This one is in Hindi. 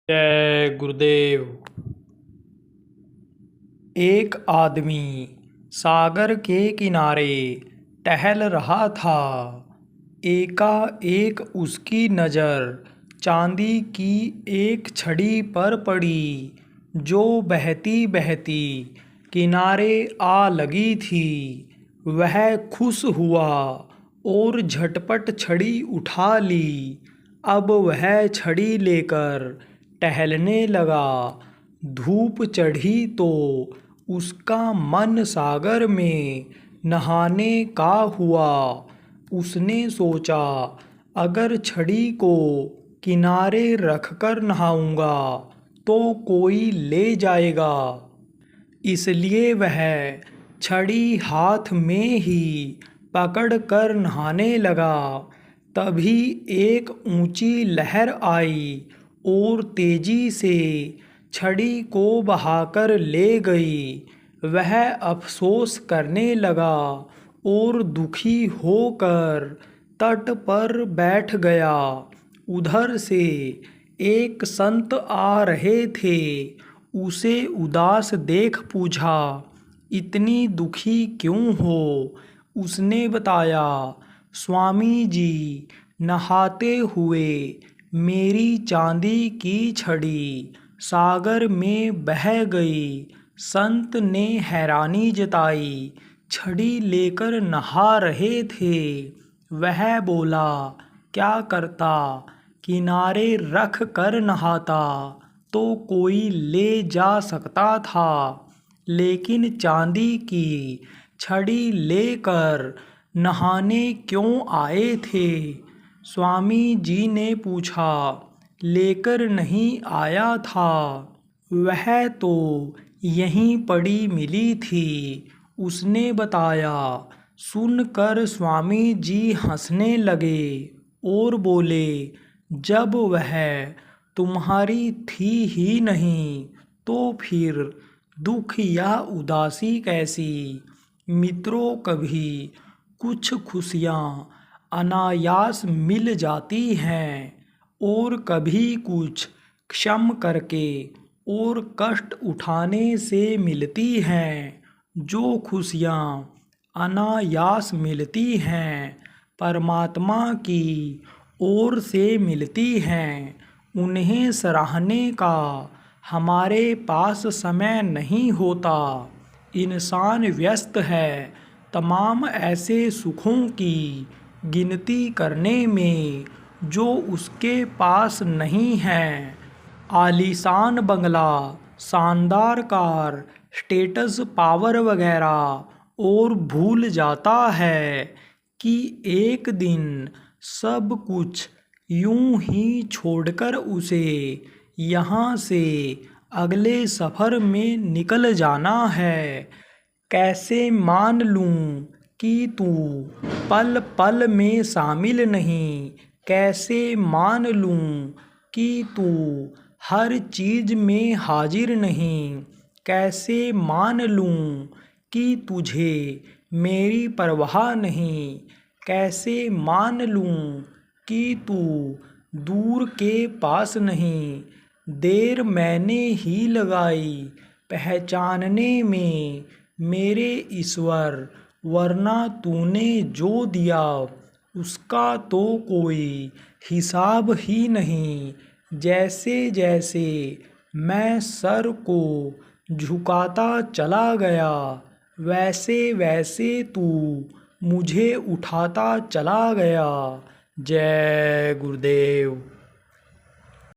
जय गुरुदेव। एक आदमी सागर के किनारे टहल रहा था। एकाएक उसकी नज़र चांदी की एक छड़ी पर पड़ी, जो बहती बहती किनारे आ लगी थी। वह खुश हुआ और झटपट छड़ी उठा ली। अब वह छड़ी लेकर टहलने लगा। धूप चढ़ी तो उसका मन सागर में नहाने का हुआ। उसने सोचा, अगर छड़ी को किनारे रखकर नहाऊंगा तो कोई ले जाएगा। इसलिए वह छड़ी हाथ में ही पकड़ कर नहाने लगा। तभी एक ऊंची लहर आई और तेजी से छड़ी को बहाकर ले गई। वह अफसोस करने लगा और दुखी होकर तट पर बैठ गया। उधर से एक संत आ रहे थे। उसे उदास देख पूछा, इतनी दुखी क्यों हो? उसने बताया, स्वामी जी, नहाते हुए मेरी चांदी की छड़ी सागर में बह गई। संत ने हैरानी जताई। छड़ी लेकर नहा रहे थे। वह बोला, क्या करता, किनारे रख कर नहाता तो कोई ले जा सकता था, लेकिन चांदी की छड़ी लेकर नहाने क्यों आए थे? स्वामी जी ने पूछा, लेकर नहीं आया था, वह तो यहीं पड़ी मिली थी। उसने बताया। सुनकर स्वामी जी हंसने लगे और बोले, जब वह तुम्हारी थी ही नहीं तो फिर दुख या उदासी कैसी? मित्रों, कभी कुछ खुशियाँ अनायास मिल जाती हैं और कभी कुछ क्षम करके और कष्ट उठाने से मिलती हैं। जो खुशियाँ अनायास मिलती हैं, परमात्मा की ओर से मिलती हैं। उन्हें सराहने का हमारे पास समय नहीं होता। इंसान व्यस्त है तमाम ऐसे सुखों की गिनती करने में जो उसके पास नहीं हैं। आलीशान बंगला, शानदार कार, स्टेटस, पावर वगैरह, और भूल जाता है कि एक दिन सब कुछ यूं ही छोड़कर उसे यहाँ से अगले सफ़र में निकल जाना है। कैसे मान लूं कि तू पल पल में शामिल नहीं? कैसे मान लूं कि तू हर चीज़ में हाजिर नहीं? कैसे मान लूं कि तुझे मेरी परवाह नहीं? कैसे मान लूं कि तू दूर के पास नहीं? देर मैंने ही लगाई पहचानने में मेरे ईश्वर, वरना तूने जो दिया उसका तो कोई हिसाब ही नहीं। जैसे जैसे मैं सर को झुकाता चला गया, वैसे वैसे तू मुझे उठाता चला गया। जय गुरुदेव।